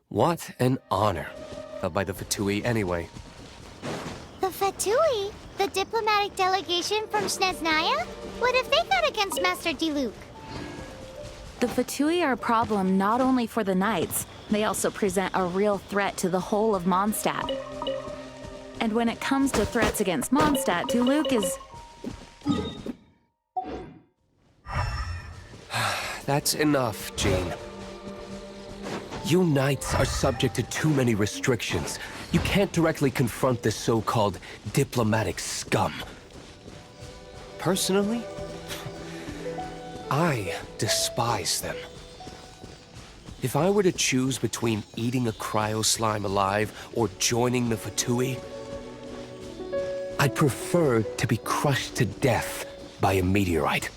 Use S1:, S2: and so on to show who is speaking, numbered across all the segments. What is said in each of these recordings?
S1: What an honor. By the Fatui, anyway.
S2: The Fatui? The diplomatic delegation from Snezhnaya? What have they got against Master Diluc?
S3: The Fatui are a problem not only for the Knights, they also present a real threat to the whole of Mondstadt. And when it comes to threats against Mondstadt, Diluc is...
S1: That's enough, Jean. You Knights are subject to too many restrictions. You can't directly confront this so-called diplomatic scum. Personally, I despise them. If I were to choose between eating a cryo-slime alive or joining the Fatui, I'd prefer to be crushed to death by a meteorite.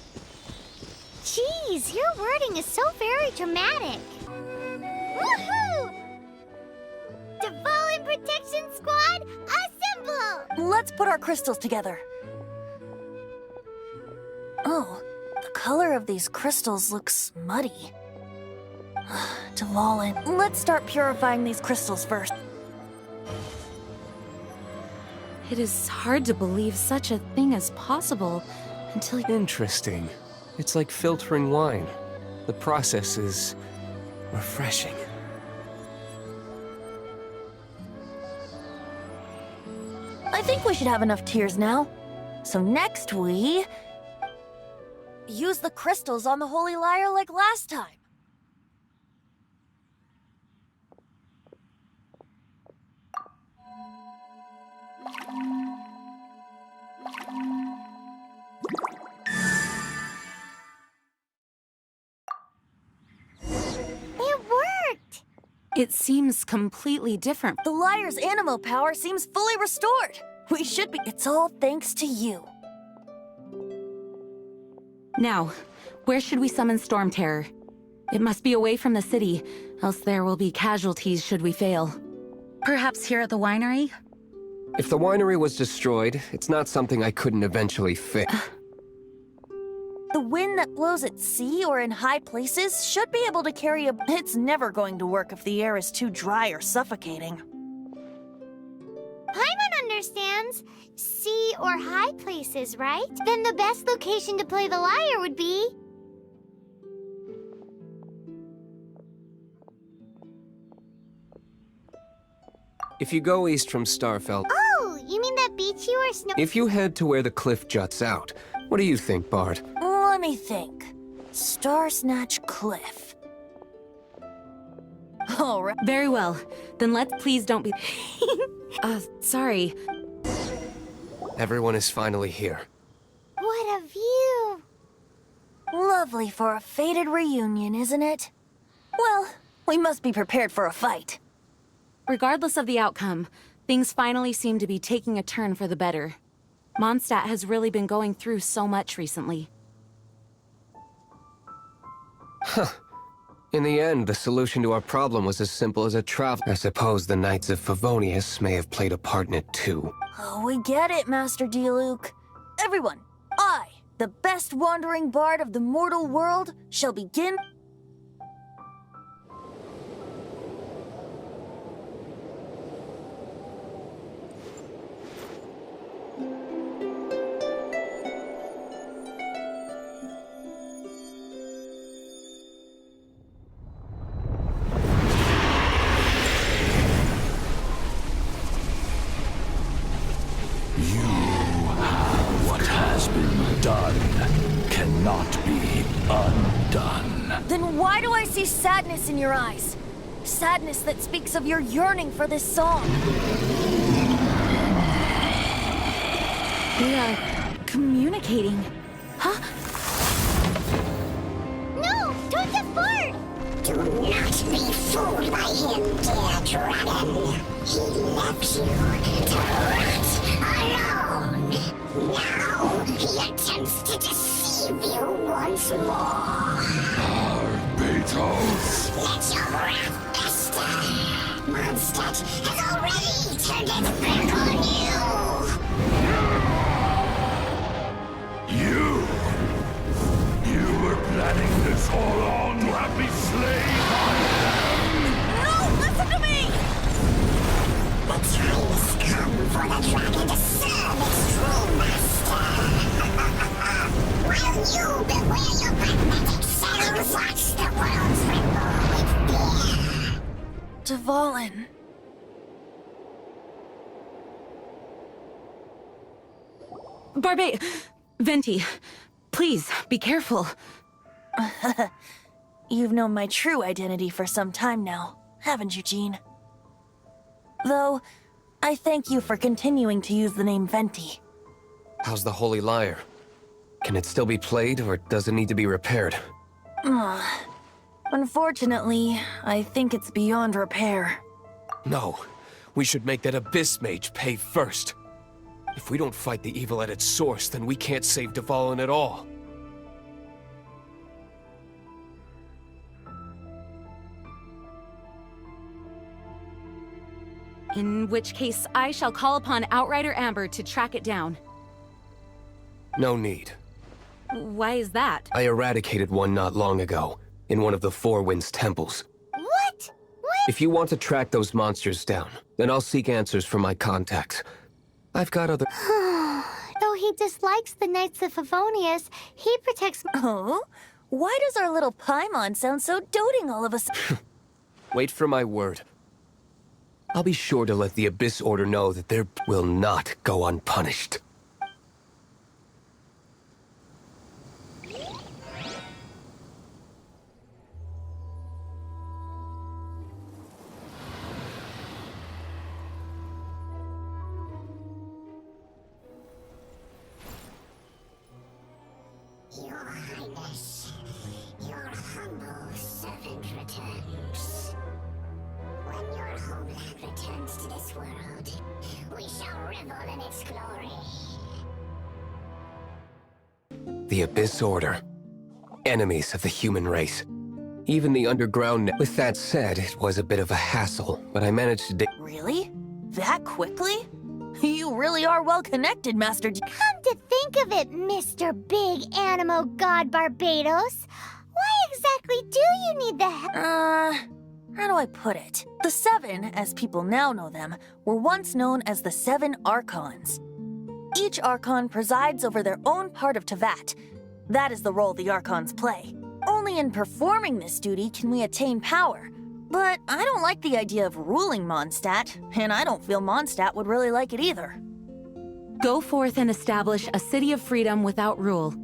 S2: Jeez, your wording is so very dramatic. Woohoo! Dvalin Protection Squad, assemble!
S4: Let's put our crystals together. Oh, the color of these crystals looks muddy. Dvalin, let's start purifying these crystals first.
S3: It is hard to believe such a thing is possible until...
S1: Interesting. It's like filtering wine. The process is refreshing.
S4: I think we should have enough tears now. So next we... use the crystals on the Holy Lyre like last time.
S2: It worked!
S3: It seems completely different.
S4: The Lyre's animo power seems fully restored. We should be... It's all thanks to you.
S3: Now, where should we summon Storm Terror? It must be away from the city, else there will be casualties should we fail. Perhaps here at the winery?
S1: If the winery was destroyed, it's not something I couldn't eventually fix.
S4: The wind that blows at sea or in high places should be able to carry a... It's never going to work if the air is too dry or suffocating.
S2: Paimon understands. Sea or high places, right? Then the best location to play the lyre would be...
S1: If you go east from Starfell...
S2: Oh, you mean that beach you were snow...
S1: If you head to where the cliff juts out, what do you think, Bard?
S4: Let me think. Star Snatch Cliff. All right.
S3: Very well. Then let's please don't be... sorry.
S1: Everyone is finally here.
S2: What a view!
S4: Lovely for a fated reunion, isn't it? Well, we must be prepared for a fight.
S3: Regardless of the outcome, things finally seem to be taking a turn for the better. Mondstadt has really been going through so much recently.
S1: In the end, the solution to our problem was as simple as a travel. I suppose the Knights of Favonius may have played a part in it too.
S4: Oh, we get it, Master Diluc. Everyone, I, the best wandering bard of the mortal world, shall begin...
S5: Cannot be undone.
S4: Then why do I see sadness in your eyes? Sadness that speaks of your yearning for this song.
S3: They are communicating. Huh?
S2: No! Don't depart!
S6: Do not be fooled by him, dear dragon. He left you to rot alone. Now he attempts to deceive you once more.
S5: Barbatos.
S6: Let your wrath fester. Mondstadt has already turned its back on
S5: You were planning this all on to have me slain by them.
S4: No, listen Dvalin.
S3: Venti, please, be careful.
S4: You've known my true identity for some time now, haven't you, Jean? Though, I thank you for continuing to use the name Venti.
S1: How's the Holy Lyre? Can it still be played, or does it need to be repaired?
S4: Unfortunately, I think it's beyond repair.
S1: No. We should make that Abyss Mage pay first. If we don't fight the evil at its source, then we can't save Dvalin at all.
S3: In which case, I shall call upon Outrider Amber to track it down.
S1: No need.
S3: Why is that?
S1: I eradicated one not long ago, in one of the Four Winds temples.
S2: What?
S1: If you want to track those monsters down, then I'll seek answers from my contacts. I've got other...
S2: Though he dislikes the Knights of Favonius, he protects...
S4: Oh? Why does our little Paimon sound so doting all of a sudden?
S1: Wait for my word. I'll be sure to let the Abyss Order know that they will not go unpunished.
S6: Your Highness, your humble servant returns. When your homeland returns to this world, we shall revel in its glory.
S1: The Abyss Order. Enemies of the human race. Even the underground... With that said, it was a bit of a hassle, but I managed to...
S4: Really? That quickly? You really are well connected, Master D.
S2: Come to think of it, Mr. Big Animo God Barbados. Why exactly do you need the help?
S4: How do I put it? The Seven, as people now know them, were once known as the Seven Archons. Each Archon presides over their own part of Teyvat. That is the role the Archons play. Only in performing this duty can we attain power. But I don't like the idea of ruling Mondstadt, and I don't feel Mondstadt would really like it either.
S3: Go forth and establish a city of freedom without rule.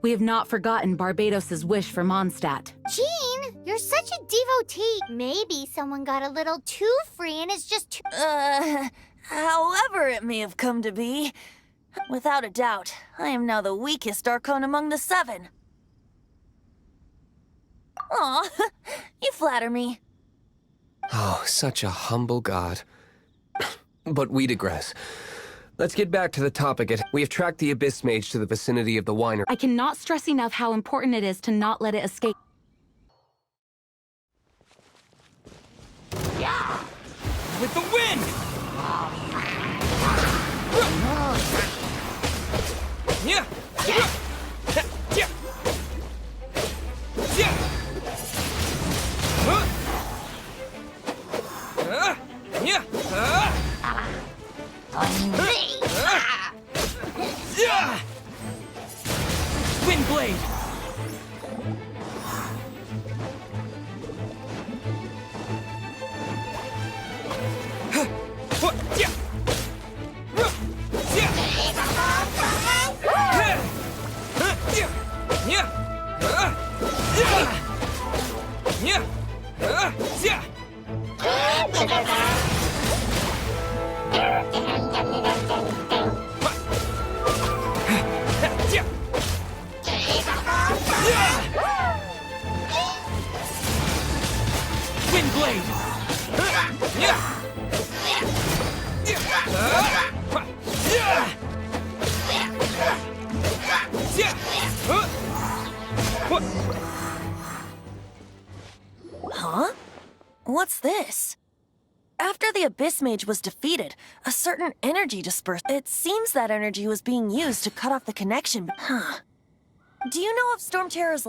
S3: We have not forgotten Barbados' wish for Mondstadt.
S2: Jean, you're such a devotee. Maybe someone got a little too free and is just too...
S4: However it may have come to be, without a doubt, I am now the weakest Archon among the Seven. Aw, you flatter me.
S1: Oh, such a humble god. But we digress. Let's get back to the topic. We have tracked the Abyss Mage to the vicinity of the winery.
S3: I cannot stress enough how important it is to not let it escape.
S1: With the wind! Yeah! Wind blade! Wind blade!
S4: Huh? What's this? After the Abyss Mage was defeated, a certain energy dispersed. It seems that energy was being used to cut off the connection. Huh. Do you know if Storm Terror's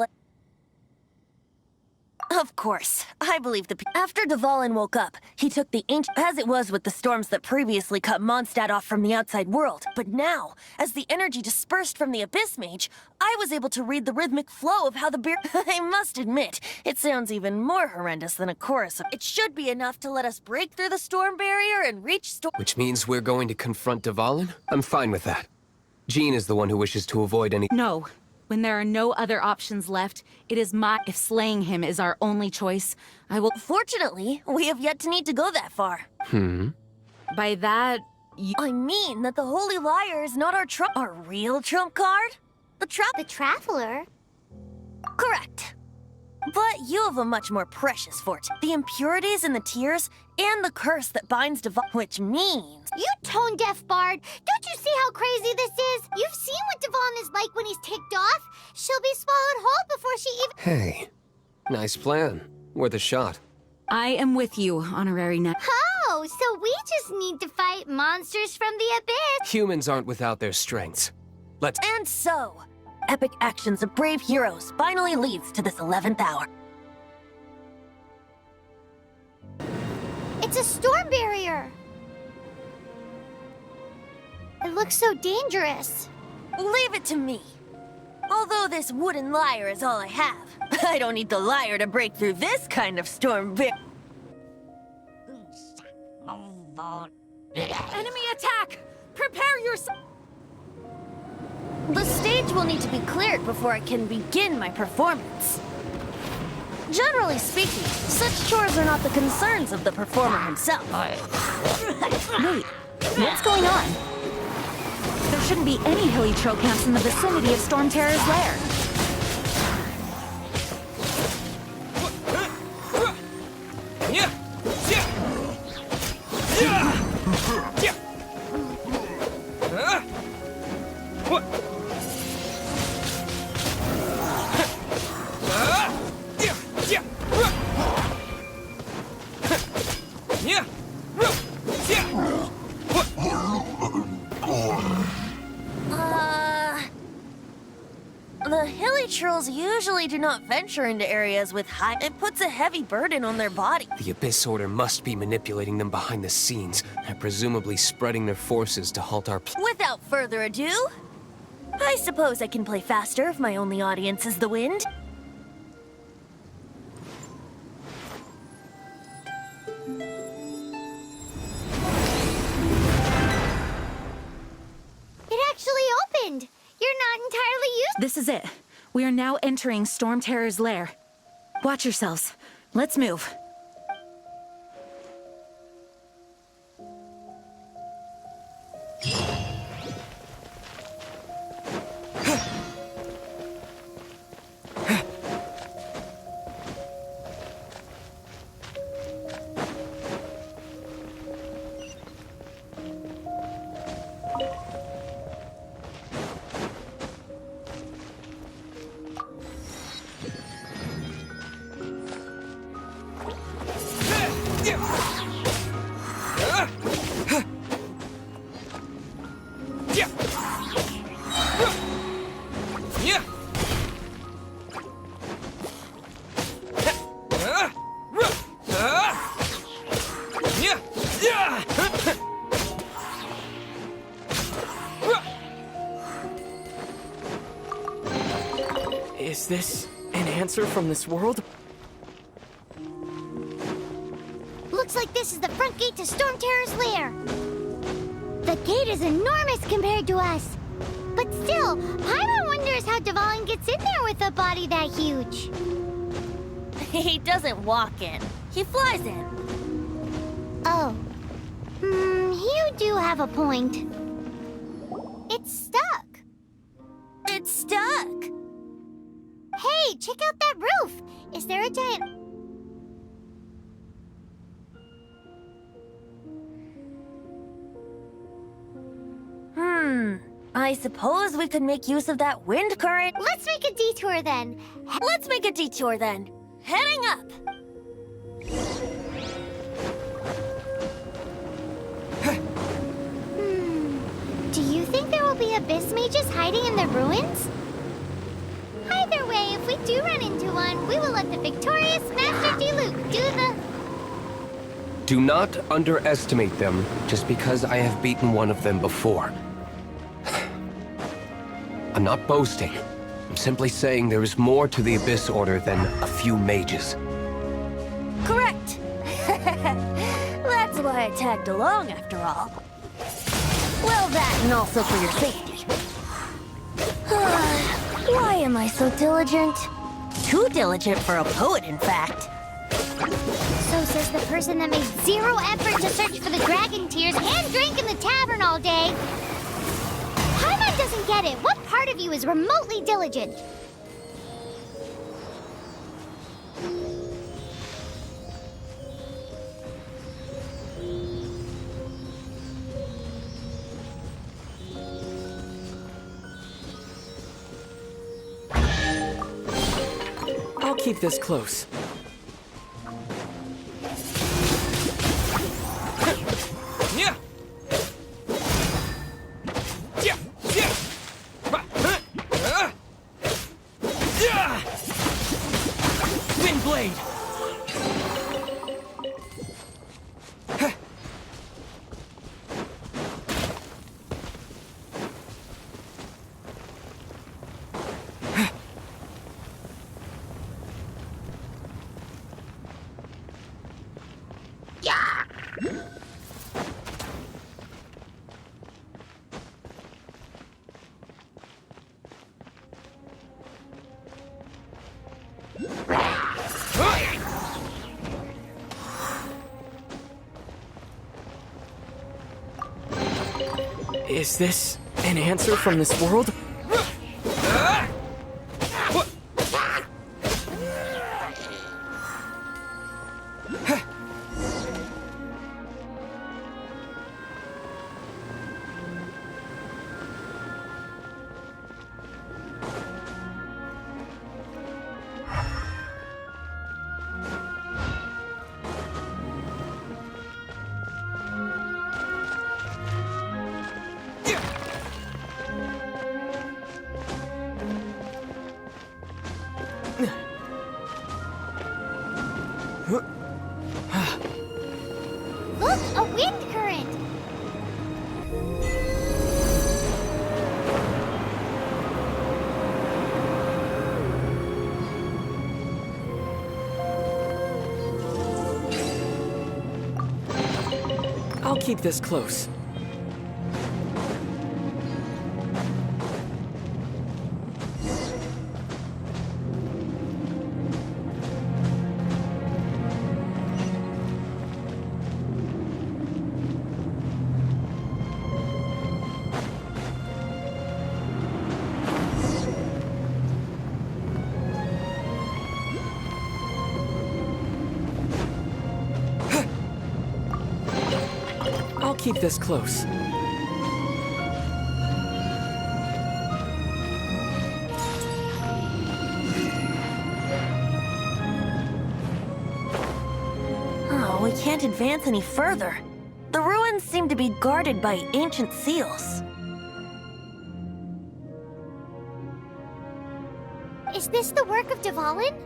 S4: Of course. I believe After Dvalin woke up, he took the ancient... As it was with the storms that previously cut Mondstadt off from the outside world. But now, as the energy dispersed from the Abyss Mage, I was able to read the rhythmic flow of how the beer... I must admit, it sounds even more horrendous than a chorus of... It should be enough to let us break through the storm barrier and reach
S1: Which means we're going to confront Dvalin? I'm fine with that. Jean is the one who wishes to avoid any...
S3: No. When there are no other options left, it is if slaying him is our only choice, I will...
S4: Fortunately, we have yet to need to go that far.
S3: By that,
S4: I mean that the Holy Liar is not our real trump card?
S2: The Traveler?
S4: Correct. But you have a much more precious fortune. The impurities in the tears, and the curse that binds which means...
S2: You tone-deaf bard! Don't you see how crazy this is? You've seen what Dvalin is like when he's ticked off. She'll be swallowed whole before she even...
S1: Hey, nice plan. Worth a shot.
S3: I am with you, Honorary Knight.
S2: Oh, so we just need to fight monsters from the abyss.
S1: Humans aren't without their strengths. Let's...
S4: And so, epic actions of brave heroes finally leads to this 11th hour.
S2: It's a storm barrier. It looks so dangerous.
S4: Leave it to me. Although this wooden lyre is all I have, I don't need the lyre to break through this kind of storm barrier.
S3: Enemy attack! Prepare yourself!
S4: The stage will need to be cleared before I can begin my performance. Generally speaking, such chores are not the concerns of the performer himself.
S3: Wait, what's going on? There shouldn't be any hilly trail camps in the vicinity of Storm Terror's lair.
S4: The hilly trolls usually do not venture into areas with high... It puts a heavy burden on their body.
S1: The Abyss Order must be manipulating them behind the scenes, and presumably spreading their forces to halt our...
S4: Without further ado, I suppose I can play faster if my only audience is the wind.
S2: It actually opened. You're not entirely used...
S3: This is it. We are now entering Storm Terror's lair. Watch yourselves. Let's move.
S7: Is this an answer from this world?
S2: Looks like this is the front gate to Storm Terror's lair. The gate is enormous compared to us. But still, Paimon wonders how Dvalin gets in there with a body that huge.
S4: He doesn't walk in. He flies in.
S2: Oh. You do have a point. It's stuck.
S4: It's stuck.
S2: Hey, check out that roof. Is there a giant...
S4: I suppose we could make use of that wind current.
S2: Let's make a detour then.
S4: Let's make a detour then. Heading up.
S2: Do you think there will be abyss mages hiding in the ruins? Either way, if we do run into one, we will let the victorious master
S1: Do not underestimate them just because I have beaten one of them before. I'm not boasting. I'm simply saying there is more to the Abyss Order than a few mages.
S4: Correct. That's why I tagged along, after all. Well, that and also for your safety. Why am I so diligent? Too diligent for a poet, in fact.
S2: So says the person that made zero effort to search for the dragon tears and drink in the tavern all day. Paimon doesn't get it. What part of you is remotely diligent?
S7: I'll keep this close. Yeah. Yeah. Yeah. Wind blade. Is this an answer from this world?
S2: Look, a wind current!
S7: I'll keep this close. I'll keep this close.
S4: Oh, we can't advance any further. The ruins seem to be guarded by ancient seals.
S2: Is this the work of Dvalin?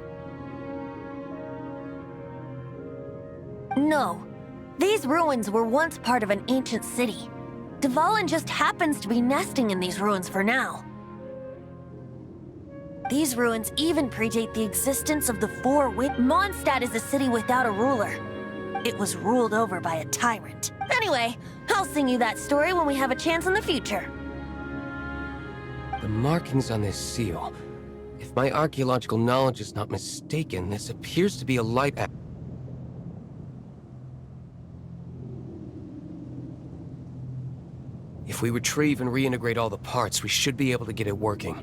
S4: No. These ruins were once part of an ancient city. Dvalin just happens to be nesting in these ruins for now. These ruins even predate the existence of the Four Winds. Mondstadt is a city without a ruler. It was ruled over by a tyrant. Anyway, I'll sing you that story when we have a chance in the future.
S1: The markings on this seal. If my archaeological knowledge is not mistaken, this appears to be a light. If we retrieve and reintegrate all the parts, we should be able to get it working.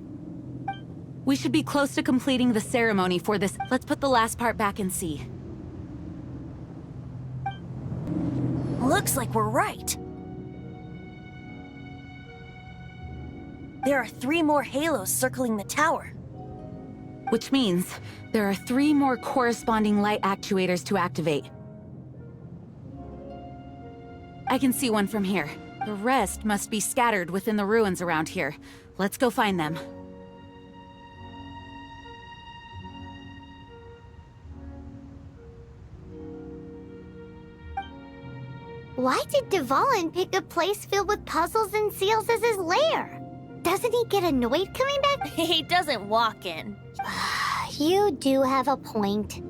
S3: We should be close to completing the ceremony for this. Let's put the last part back and see.
S4: Looks like we're right. There are 3 more halos circling the tower.
S3: Which means there are 3 more corresponding light actuators to activate. I can see one from here. The rest must be scattered within the ruins around here. Let's go find them.
S2: Why did Dvalin pick a place filled with puzzles and seals as his lair? Doesn't he get annoyed coming back?
S4: He doesn't walk in.
S2: You do have a point.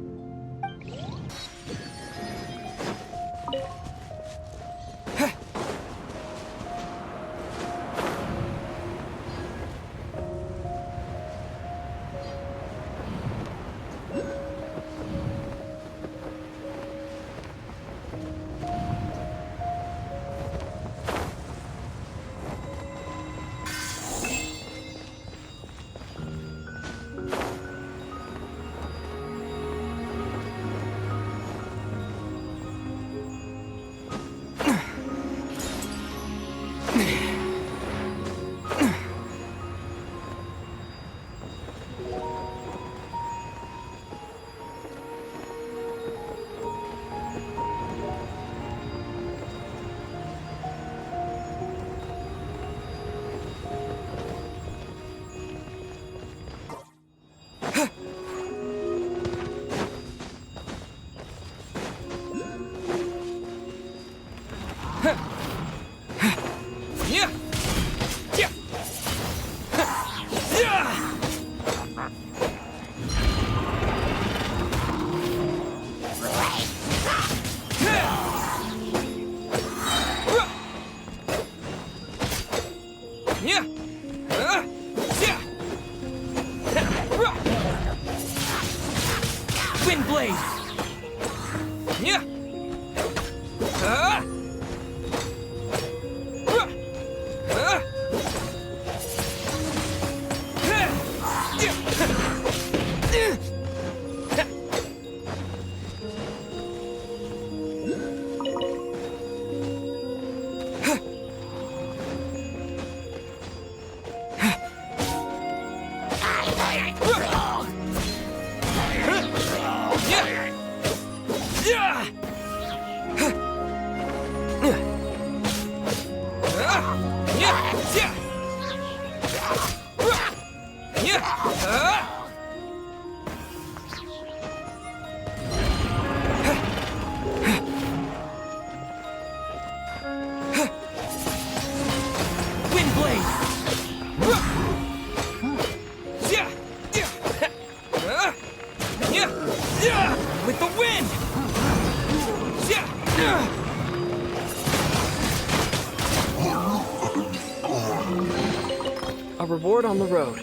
S7: With the wind! A reward on the road.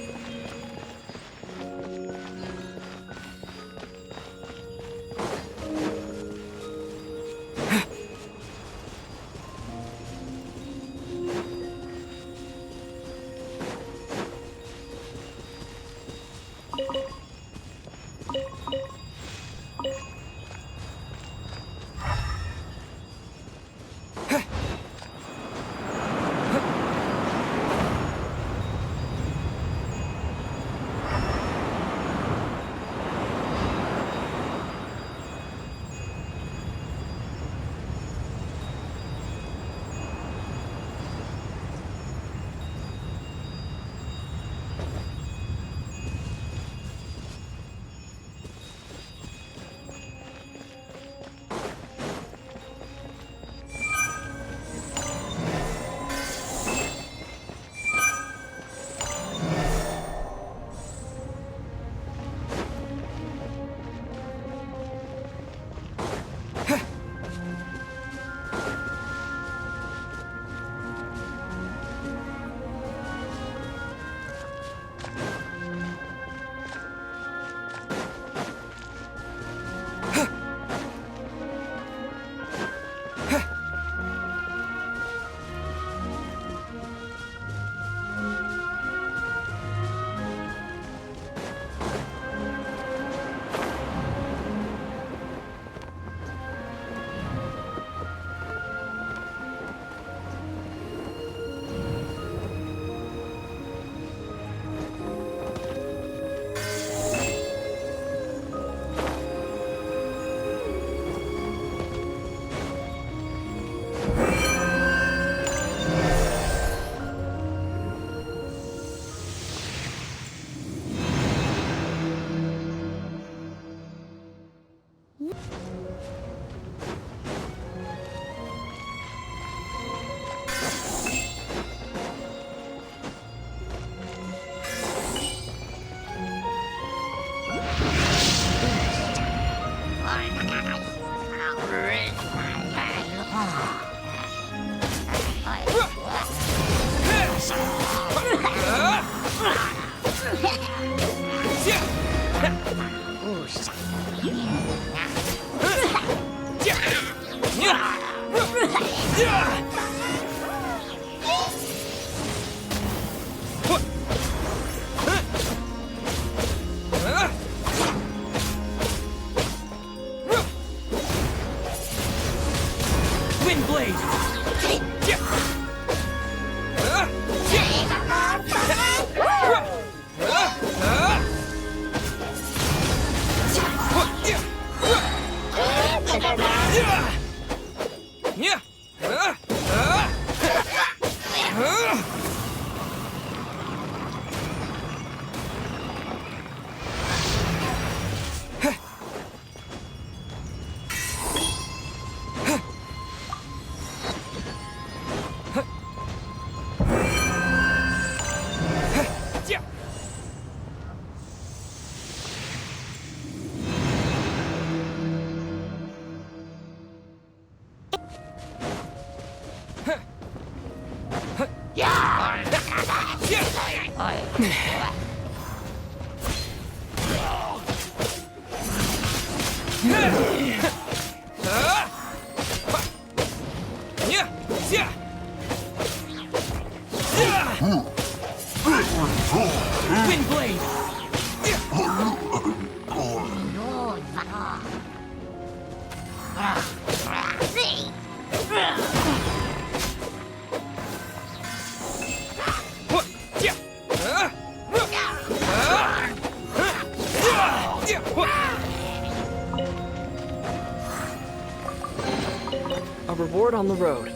S7: A reward on the road.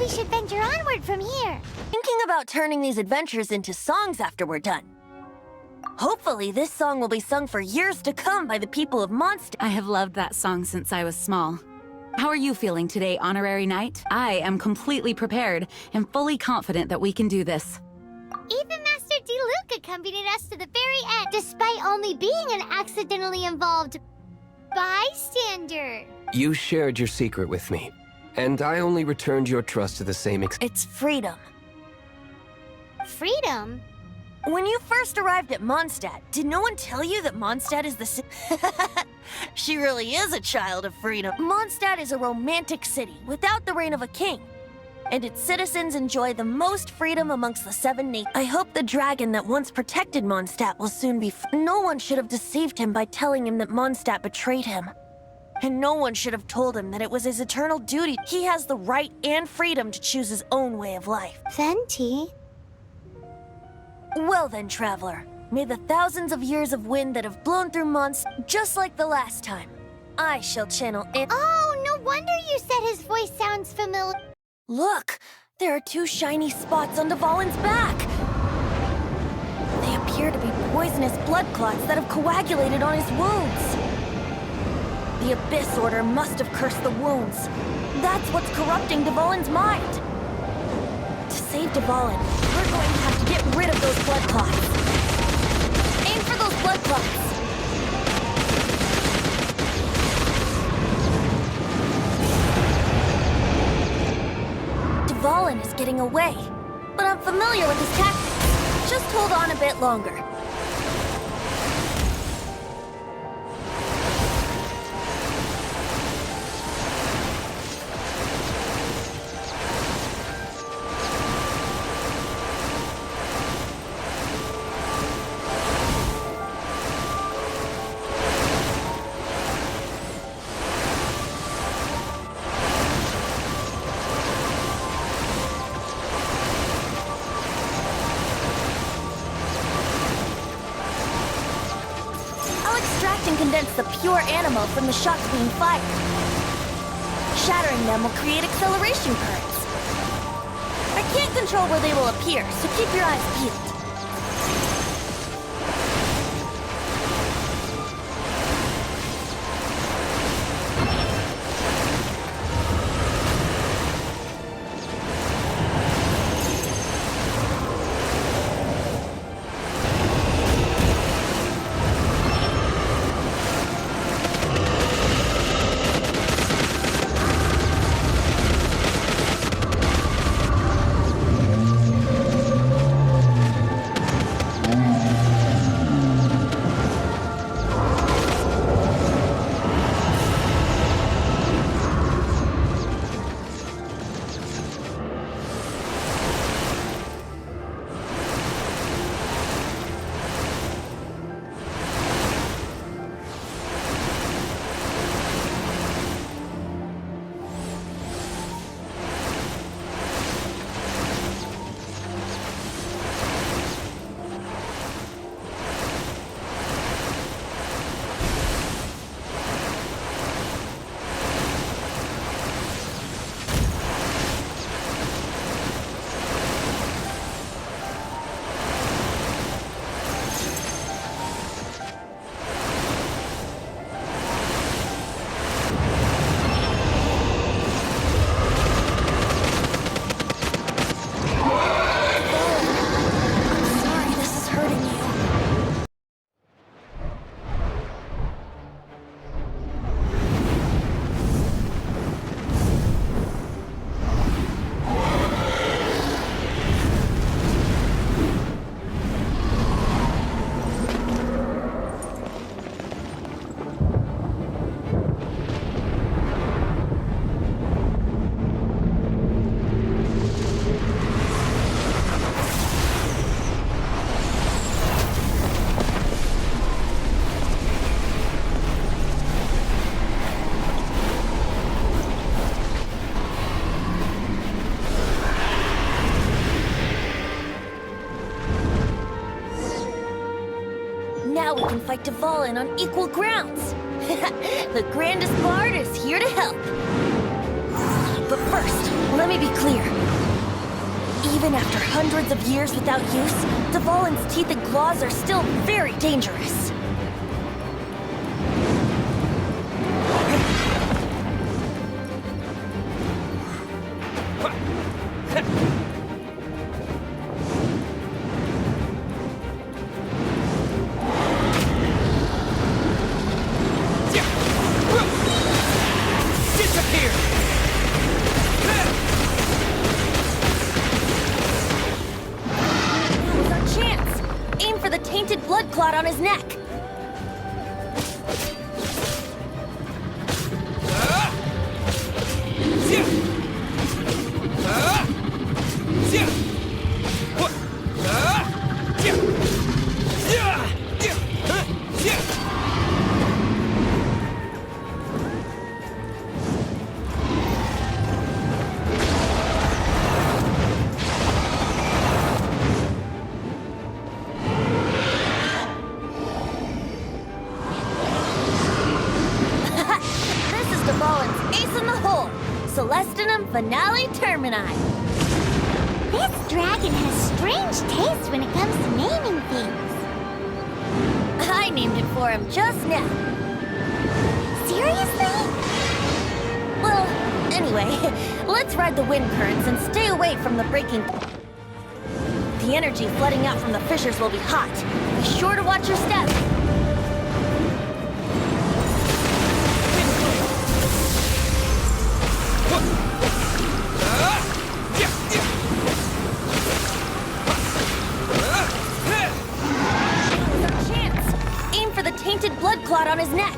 S2: We should venture onward from here.
S4: Thinking about turning these adventures into songs after we're done. Hopefully, this song will be sung for years to come by the people of Mondstadt.
S3: I have loved that song since I was small. How are you feeling today, Honorary Knight? I am completely prepared and fully confident that we can do this.
S2: Even Master D-Luke accompanied us to the very end, despite only being an accidentally involved bystander.
S1: You shared your secret with me, and I only returned your trust to the same extent.
S4: It's freedom.
S2: Freedom?
S4: When you first arrived at Mondstadt, did no one tell you that Mondstadt is the She really is a child of freedom. Mondstadt is a romantic city without the reign of a king, and its citizens enjoy the most freedom amongst the 7 nations. I hope the dragon that once protected Mondstadt will soon be No one should have deceived him by telling him that Mondstadt betrayed him. And no one should have told him that it was his eternal duty. He has the right and freedom to choose his own way of life.
S2: Venti?
S4: Well then, traveler, may the thousands of years of wind that have blown through Mondstadt, just like the last time, I shall channel it.
S2: Oh, no wonder you said his voice sounds familiar.
S4: Look, there are 2 shiny spots on Dvalin's back. They appear to be poisonous blood clots that have coagulated on his wounds. The Abyss Order must have cursed the wounds. That's what's corrupting Dvalin's mind. To save Dvalin, we're going to have to get rid of those blood clots. Aim for those blood clots. Dvalin is getting away, but I'm familiar with his tactics. Just hold on a bit longer. And condense the pure animal from the shots being fired. Shattering them will create acceleration currents. I can't control where they will appear, so keep your eyes peeled. Now we can fight Dvalin on equal grounds. The grandest bard is here to help. But first, let me be clear. Even after hundreds of years without use, Dvalin's teeth and claws are still very dangerous. Blood clot on his neck. Finale Termini.
S2: This dragon has strange taste when it comes to naming things.
S4: I named it for him just now.
S2: Seriously?
S4: Well, anyway, let's ride the wind currents and stay away from the breaking... The energy flooding out from the fissures will be hot. Be sure to watch your step. Chance! Aim for the tainted blood clot on his neck.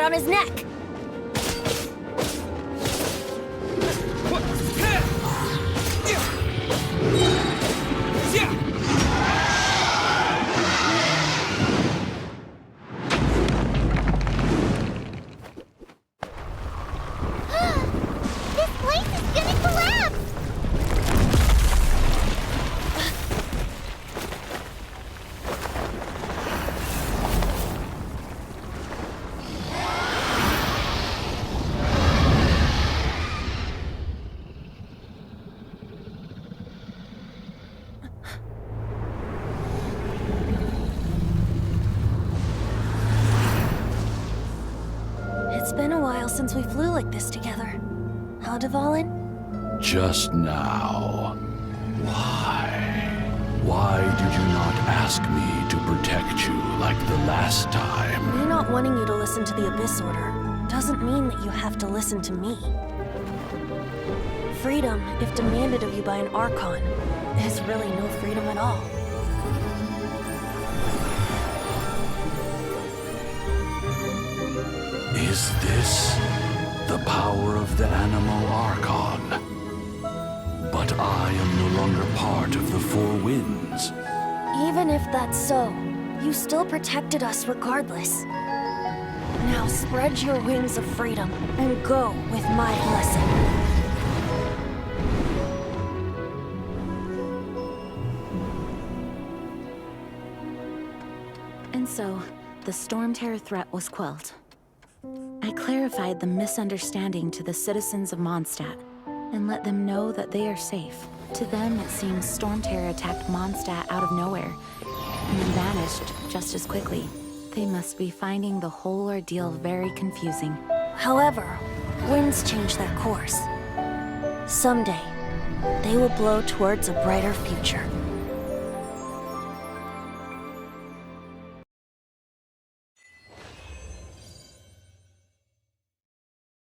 S4: On his neck.
S2: This place is gonna collapse!
S4: It's been a while since we flew like this together. How, Dvalin?
S5: Just now. Why? Why did you not ask me to protect you like the last time?
S4: Me not wanting you to listen to the Abyss Order doesn't mean that you have to listen to me. Freedom, if demanded of you by an Archon, is really no freedom at all.
S5: Is this the power of the Animo Archon? But I am no longer part of the Four Winds.
S4: Even if that's so, you still protected us regardless. Now spread your wings of freedom and go with my blessing.
S3: And so, the Storm Terror threat was quelled. I clarified the misunderstanding to the citizens of Mondstadt and let them know that they are safe. To them, it seems Storm Terror attacked Mondstadt out of nowhere and then vanished just as quickly. They must be finding the whole ordeal very confusing.
S4: However, winds change their course. Someday, they will blow towards a brighter future.